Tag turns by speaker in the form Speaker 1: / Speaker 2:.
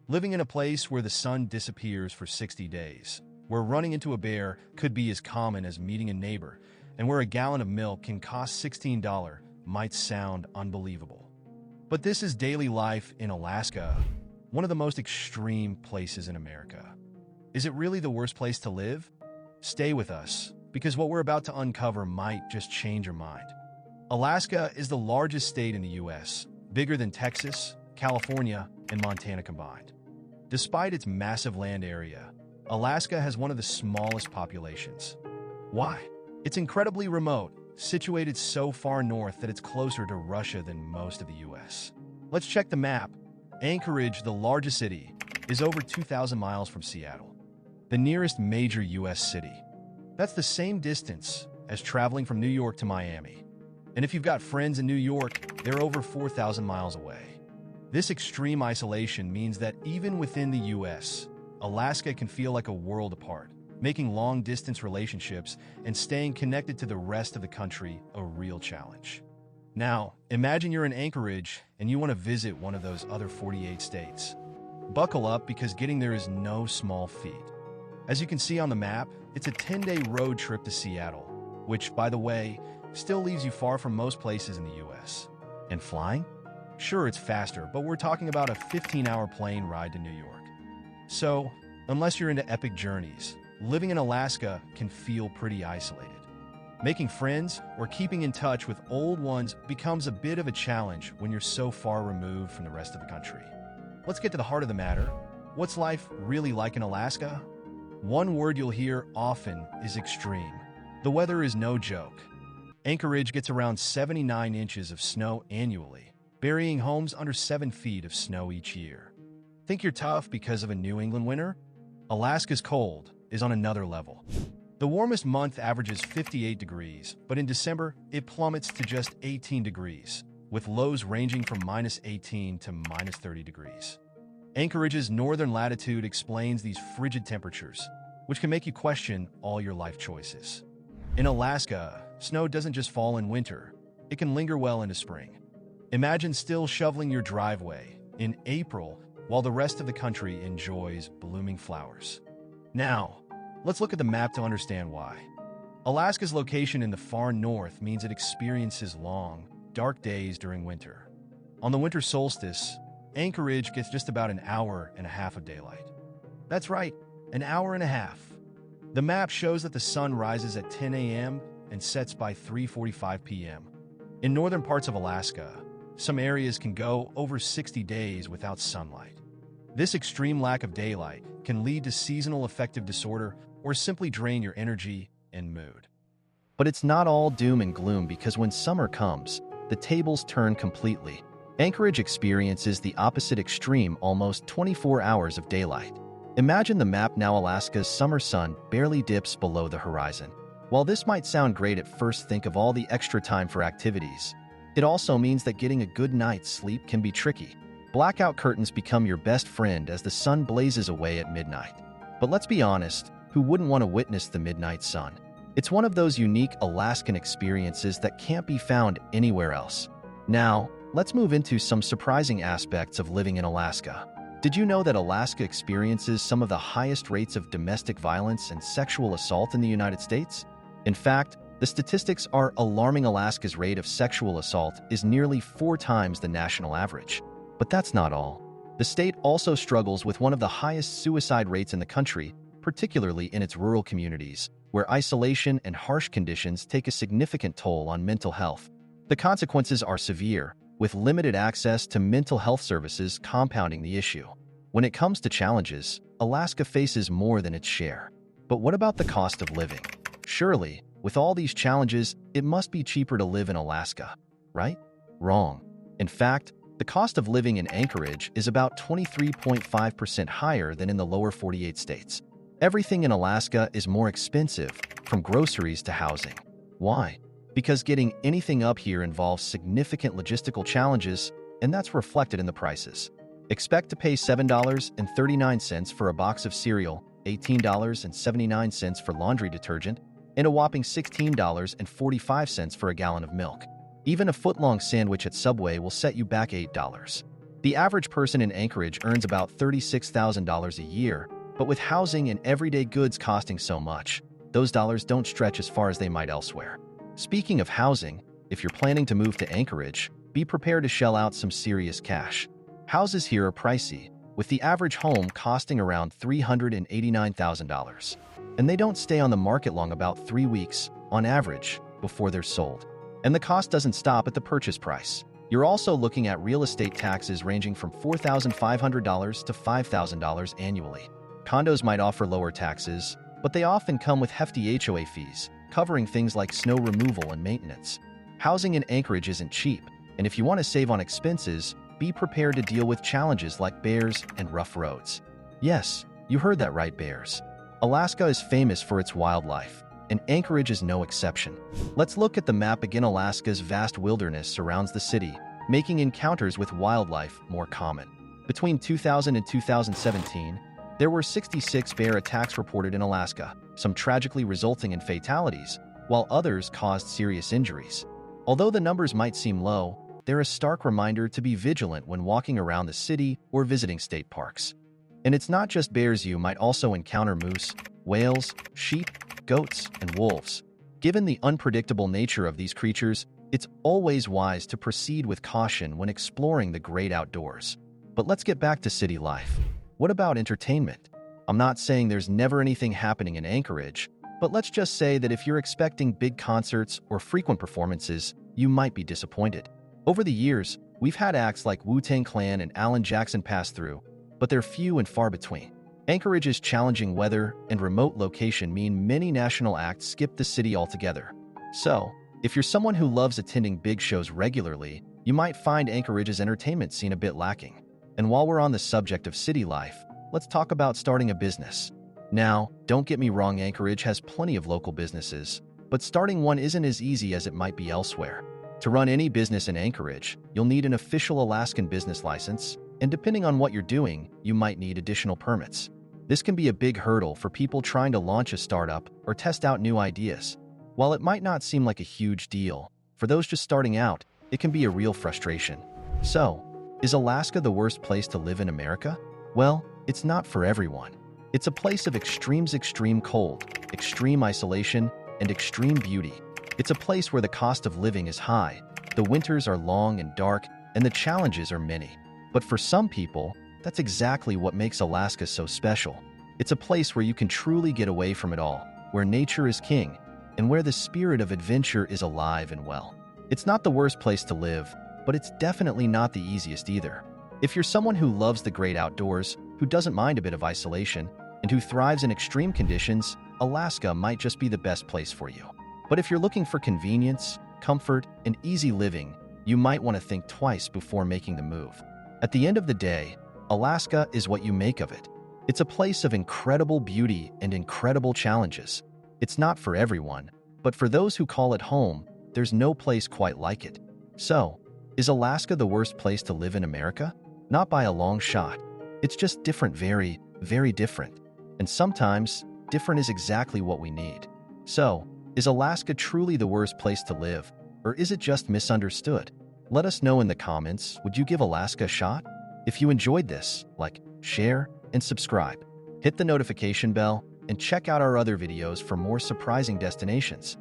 Speaker 1: living in a place where the sun disappears for 60 days, where running into a bear could be as common as meeting a neighbor, and where a gallon of milk can cost $16 might sound unbelievable. But this is daily life in Alaska, one of the most extreme places in America. Is it really the worst place to live? Stay with us, because what we're about to uncover might just change your mind. Alaska is the largest state in the U.S., bigger than Texas, California, and Montana combined. Despite its massive land area, Alaska has one of the smallest populations. Why? It's incredibly remote, situated so far north that it's closer to Russia than most of the U.S. Let's check the map. Anchorage, the largest city, is over 2,000 miles from Seattle, the nearest major U.S. city. That's the same distance as traveling from New York to Miami. And if you've got friends in New York, they're over 4,000 miles away. This extreme isolation means that even within the U.S., Alaska can feel like a world apart, making long-distance relationships and staying connected to the rest of the country a real challenge. Now, imagine you're in Anchorage and you want to visit one of those other 48 states. Buckle up because getting there is no small feat. As you can see on the map, it's a 10-day road trip to Seattle, which, by the way, still leaves you far from most places in the U.S. And flying? Sure, it's faster, but we're talking about a 15-hour plane ride to New York. So, unless you're into epic journeys, living in Alaska can feel pretty isolated. Making friends or keeping in touch with old ones becomes a bit of a challenge when you're so far removed from the rest of the country. Let's get to the heart of the matter. What's life really like in Alaska? One word you'll hear often is extreme. The weather is no joke. Anchorage gets around 79 inches of snow annually, burying homes under 7 feet of snow each year. Think you're tough because of a New England winter? Alaska's cold is on another level. The warmest month averages 58 degrees, but in December, it plummets to just 18 degrees, with lows ranging from -18 to -30 degrees. Anchorage's northern latitude explains these frigid temperatures, which can make you question all your life choices. In Alaska, snow doesn't just fall in winter, it can linger well into spring. Imagine still shoveling your driveway in April while the rest of the country enjoys blooming flowers. Now, let's look at the map to understand why. Alaska's location in the far north means it experiences long, dark days during winter. On the winter solstice, Anchorage gets just about an hour and a half of daylight. That's right, an hour and a half. The map shows that the sun rises at 10 a.m. and sets by 3:45 p.m. In northern parts of Alaska, some areas can go over 60 days without sunlight. This extreme lack of daylight can lead to seasonal affective disorder or simply drain your energy and mood. But it's not all doom and gloom because when summer comes, the tables turn completely. Anchorage experiences the opposite extreme, almost 24 hours of daylight. Imagine the map now. Alaska's summer sun barely dips below the horizon. While this might sound great at first, think of all the extra time for activities. It also means that getting a good night's sleep can be tricky. Blackout curtains become your best friend as the sun blazes away at midnight. But let's be honest, who wouldn't want to witness the midnight sun? It's one of those unique Alaskan experiences that can't be found anywhere else. Now, let's move into some surprising aspects of living in Alaska. Did you know that Alaska experiences some of the highest rates of domestic violence and sexual assault in the United States? In fact, the statistics are alarming. Alaska's rate of sexual assault is nearly 4 times the national average. But that's not all. The state also struggles with one of the highest suicide rates in the country, particularly in its rural communities, where isolation and harsh conditions take a significant toll on mental health. The consequences are severe, with limited access to mental health services compounding the issue. When it comes to challenges, Alaska faces more than its share. But what about the cost of living? Surely, with all these challenges, it must be cheaper to live in Alaska, right? Wrong. In fact, the cost of living in Anchorage is about 23.5% higher than in the lower 48 states. Everything in Alaska is more expensive, from groceries to housing. Why? Because getting anything up here involves significant logistical challenges, and that's reflected in the prices. Expect to pay $7.39 for a box of cereal, $18.79 for laundry detergent, and a whopping $16.45 for a gallon of milk. Even a foot-long sandwich at Subway will set you back $8. The average person in Anchorage earns about $36,000 a year, but with housing and everyday goods costing so much, those dollars don't stretch as far as they might elsewhere. Speaking of housing, if you're planning to move to Anchorage, be prepared to shell out some serious cash. Houses here are pricey, with the average home costing around $389,000. And they don't stay on the market long, about 3 weeks, on average, before they're sold. And the cost doesn't stop at the purchase price. You're also looking at real estate taxes ranging from $4,500 to $5,000 annually. Condos might offer lower taxes, but they often come with hefty HOA fees, covering things like snow removal and maintenance. Housing in Anchorage isn't cheap, and if you want to save on expenses, be prepared to deal with challenges like bears and rough roads. Yes, you heard that right, bears. Alaska is famous for its wildlife, and Anchorage is no exception. Let's look at the map again. Alaska's vast wilderness surrounds the city, making encounters with wildlife more common. Between 2000 and 2017, there were 66 bear attacks reported in Alaska, some tragically resulting in fatalities, while others caused serious injuries. Although the numbers might seem low, they're a stark reminder to be vigilant when walking around the city or visiting state parks. And it's not just bears. You might also encounter moose, whales, sheep, goats, and wolves. Given the unpredictable nature of these creatures, it's always wise to proceed with caution when exploring the great outdoors. But let's get back to city life. What about entertainment? I'm not saying there's never anything happening in Anchorage, but let's just say that if you're expecting big concerts or frequent performances, you might be disappointed. Over the years, we've had acts like Wu-Tang Clan and Alan Jackson pass through, but they're few and far between. Anchorage's challenging weather and remote location mean many national acts skip the city altogether. So, if you're someone who loves attending big shows regularly, you might find Anchorage's entertainment scene a bit lacking. And while we're on the subject of city life, let's talk about starting a business. Now, don't get me wrong, Anchorage has plenty of local businesses, but starting one isn't as easy as it might be elsewhere. To run any business in Anchorage, you'll need an official Alaskan business license, and depending on what you're doing, you might need additional permits. This can be a big hurdle for people trying to launch a startup or test out new ideas. While it might not seem like a huge deal, for those just starting out, it can be a real frustration. So, is Alaska the worst place to live in America? Well, it's not for everyone. It's a place of extreme cold, extreme isolation, and extreme beauty. It's a place where the cost of living is high, the winters are long and dark, and the challenges are many. But for some people, that's exactly what makes Alaska so special. It's a place where you can truly get away from it all, where nature is king, and where the spirit of adventure is alive and well. It's not the worst place to live, but it's definitely not the easiest either. If you're someone who loves the great outdoors, who doesn't mind a bit of isolation, and who thrives in extreme conditions, Alaska might just be the best place for you. But if you're looking for convenience, comfort, and easy living, you might want to think twice before making the move. At the end of the day, Alaska is what you make of it. It's a place of incredible beauty and incredible challenges. It's not for everyone, but for those who call it home, there's no place quite like it. So, is Alaska the worst place to live in America? Not by a long shot. It's just different, very, very different. And sometimes, different is exactly what we need. So, is Alaska truly the worst place to live, or is it just misunderstood? Let us know in the comments. Would you give Alaska a shot? If you enjoyed this, like, share, and subscribe. Hit the notification bell, and check out our other videos for more surprising destinations.